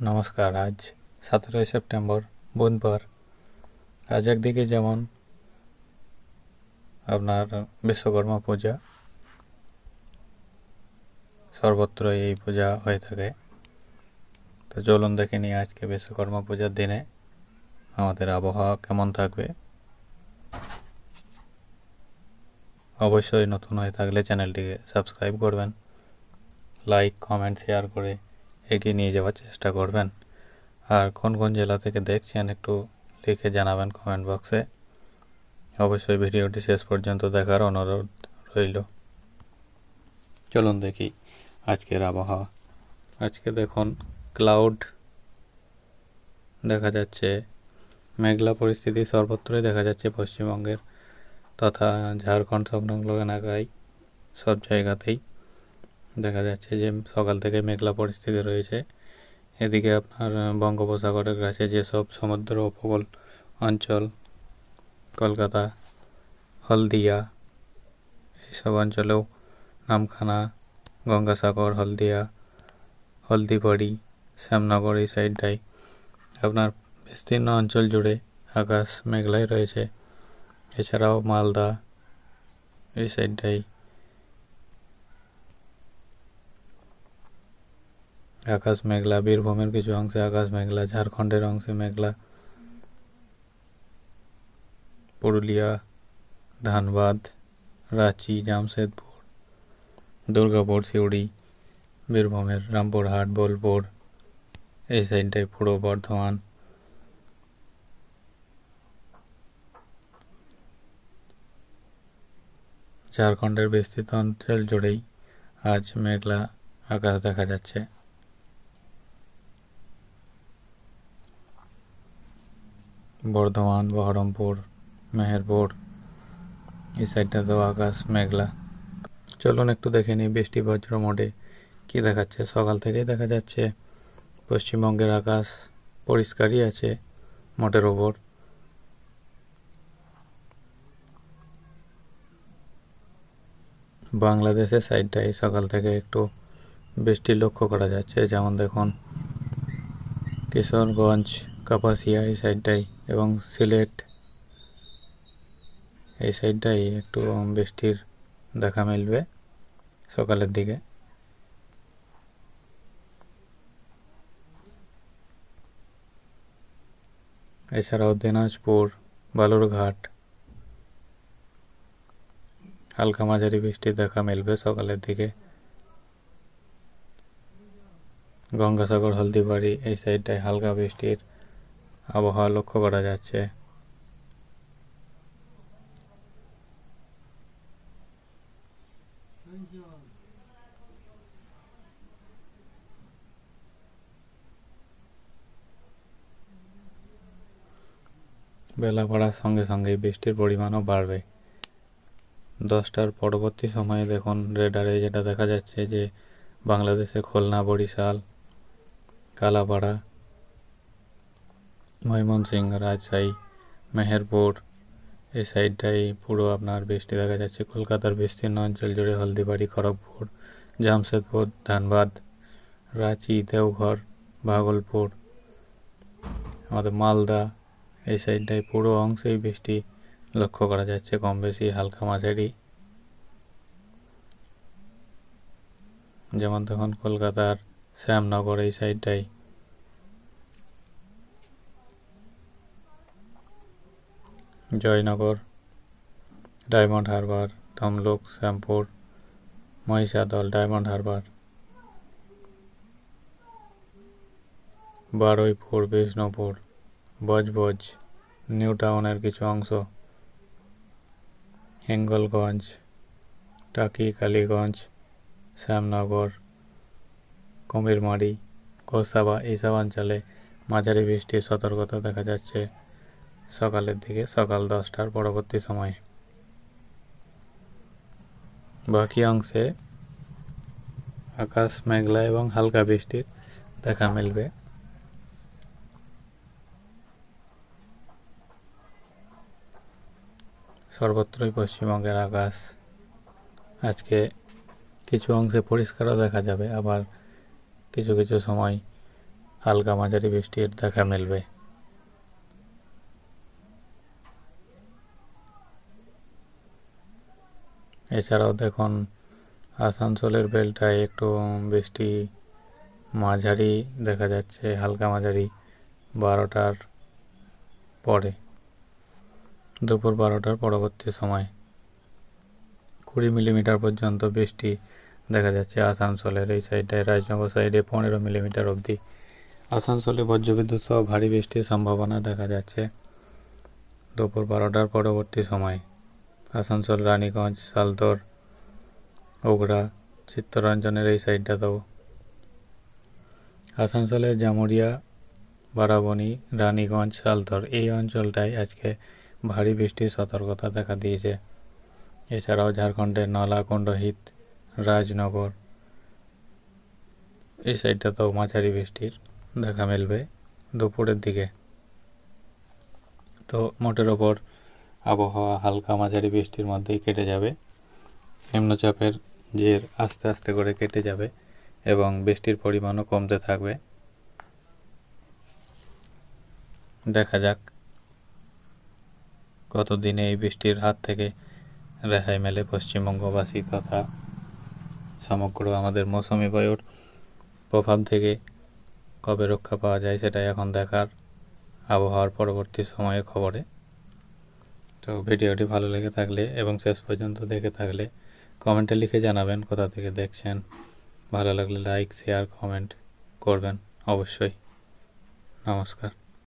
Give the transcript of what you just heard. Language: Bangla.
নমস্কার। আজ 17 সেপ্টেম্বর বুধবার। আজ একদিকে যেমন আপনার বিশ্বকর্মা পূজা, সর্বত্র এই পূজা হয়ে থাকে। তো চলুন দেখে নিই আজকে বিশ্বকর্মা পূজার দিনে আমাদের আবহাওয়া কেমন থাকবে। অবশ্যই নতুন হয়ে থাকলে চ্যানেলটিকে সাবস্ক্রাইব করবেন, লাইক কমেন্ট শেয়ার করে এগিয়ে নিয়ে যাওয়ার চেষ্টা করবেন। আর কোন কোন জেলা থেকে দেখছেন একটু লিখে জানাবেন কমেন্ট বক্সে। অবশ্যই ভিডিওটি শেষ পর্যন্ত দেখার অনুরোধ রইল। চলুন দেখি আজকের আবহাওয়া। আজকে দেখুন ক্লাউড দেখা যাচ্ছে, মেঘলা পরিস্থিতি সর্বত্রই দেখা যাচ্ছে। পশ্চিমবঙ্গের তথা ঝাড়খণ্ড সংলগ্ন এলাকায় সব জায়গাতেই দেখা যাচ্ছে যে সকাল থেকে মেঘলা পরিস্থিতি রয়েছে। এদিকে আপনার বঙ্গোপসাগরের কাছে যেসব সমুদ্র উপকূল অঞ্চল, কলকাতা, হলদিয়া এইসব অঞ্চলেও নামখানা, গঙ্গাসাগর, হলদিয়া, হলদিবাড়ি, শ্যামনগর এই সাইডটাই আপনার বিস্তীর্ণ অঞ্চল জুড়ে আকাশ মেঘলাই রয়েছে। এছাড়াও মালদা এই সাইডটাই আকাশ মেঘলা, বীরভূমের কিছু অংশে আকাশ মেঘলা, ঝাড়খণ্ডের অংশে মেঘলা, পুরুলিয়া, ধানবাদ, রাঁচি, জামশেদপুর, দুর্গাপুর, সিউড়ি, বীরভূমের রামপুরহাট, বোলপুর এই সাইডটাই পূর্ব বর্ধমান, ঝাড়খণ্ডের বিস্তৃত অঞ্চল জুড়েই আজ মেঘলা আকাশ দেখা যাচ্ছে। বর্ধমান, বহরমপুর, মেহেরপুর এই সাইডটাতেও আকাশ মেঘলা। চলুন একটু দেখে নিই বৃষ্টি বজ্র মোডে কী দেখাচ্ছে। সকাল থেকেই দেখা যাচ্ছে পশ্চিমবঙ্গের আকাশ পরিষ্কারই আছে মোটের ওপর। বাংলাদেশের সাইডটাই সকাল থেকে একটু বৃষ্টি লক্ষ্য করা যাচ্ছে। যেমন দেখুন কিশোরগঞ্জ, কাপাসিয়া এই সাইডটাই এবং সিলেট এই সাইডটাই একটু বৃষ্টির দেখা মিলবে সকালের দিকে। এছাড়াও দিনাজপুর, বালুরঘাট হালকা মাঝারি বৃষ্টির দেখা মিলবে সকালের দিকে। গঙ্গাসাগর, হলদিবাড়ি এই সাইডটায় হালকা বৃষ্টির আবহাওয়া লক্ষ্য করা যাচ্ছে। বেলা বাড়ার সঙ্গে সঙ্গে বৃষ্টির পরিমাণও বাড়বে। 10টার পরবর্তী সময়ে দেখুন রেডারে যেটা দেখা যাচ্ছে যে বাংলাদেশের খুলনা, বরিশাল, কালাপাড়া, ময়মনসিংহ, রাজশাহী, মেহেরপুর এই সাইডটাই পুরো আপনার বৃষ্টি দেখা যাচ্ছে। কলকাতার বিস্তীর্ণ অঞ্চল জুড়ে হলদিবাড়ি, খড়গপুর, জামশেদপুর, ধানবাদ, রাঁচি, দেওঘর, ভাগলপুর, আমাদের মালদা এই সাইডটাই পুরো অংশেই বৃষ্টি লক্ষ্য করা যাচ্ছে, কম বেশি হালকা মাঝারি। যেমন তখন কলকাতার শ্যামনগর এই সাইডটাই, জয়নগর, ডায়মন্ড হারবার, তমলুক, শ্যামপুর, মহিষাদল, ডায়মন্ড হারবার, বারুইপুর, বিষ্ণুপুর, বজবজ, নিউ টাউনের কিছু অংশ, হিঙ্গলগঞ্জ, টাকি, কালীগঞ্জ, শ্যামনগর, কুমিরমারি, গোসাবা এইসব অঞ্চলে মাঝারি বৃষ্টির সতর্কতা দেখা যাচ্ছে সকালের দিকে, সকাল 10টার পরবর্তী সময়ে। বাকি অংশে আকাশ মেঘলা এবং হালকা বৃষ্টির দেখা মিলবে। সর্বত্রই পশ্চিমবঙ্গের আকাশ আজকে কিছু অংশে পরিষ্কারও দেখা যাবে, আবার কিছু কিছু সময় হালকা মাঝারি বৃষ্টির দেখা মিলবে। এছাড়াও দেখুন আসানসোলের বেলটায় একটু বৃষ্টি মাঝারি দেখা যাচ্ছে, হালকা মাঝারি 12টার পরে, দুপুর 12টার পরবর্তী সময় 20 মিলিমিটার পর্যন্ত বৃষ্টি দেখা যাচ্ছে আসানসোলের এই সাইডে। রাজনগর সাইডে 15 মিলিমিটার অবধি। আসানসোলে বজ্রবিদ্যুৎ সহ ভারী বৃষ্টির সম্ভাবনা দেখা যাচ্ছে দুপুর 12টার পরবর্তী সময়। আসানসোল, রানীগঞ্জ, সালতোর, ওগড়া, চিত্তরঞ্জনের এই সাইডটাতেও। আসানসোলের জামুরিয়া, বারাবণী, রানীগঞ্জ, সালতোর এই অঞ্চলটায় আজকে ভারী বৃষ্টির সতর্কতা দেখা দিয়েছে। এছাড়াও ঝাড়খণ্ডের নলা, কুণ্ডহিত, রাজনগর এই সাইডটাতেও মাঝারি বৃষ্টির দেখা মিলবে দুপুরের দিকে। তো মোটের ওপর আবহাওয়া হালকা মাঝারি বৃষ্টির মধ্যেই কেটে যাবে। নিম্নচাপের জের আস্তে আস্তে করে কেটে যাবে এবং বৃষ্টির পরিমাণও কমতে থাকবে। দেখা যাক কতদিনে এই বৃষ্টির হাত থেকে রেহাই মেলে পশ্চিমবঙ্গবাসী তথা সমগ্র আমাদের মৌসুমি বায়ুর প্রভাব থেকে কবে রক্ষা পাওয়া যায় সেটাই এখন দেখার আবহাওয়ার পরবর্তী সময়ে খবরে। তো ভিডিওটি ভালো লেগে থাকলে এবং শেষ পর্যন্ত দেখে থাকলে কমেন্টে লিখে জানাবেন কোথা থেকে দেখছেন। ভালো লাগলে লাইক, শেয়ার, কমেন্ট করবেন অবশ্যই। নমস্কার।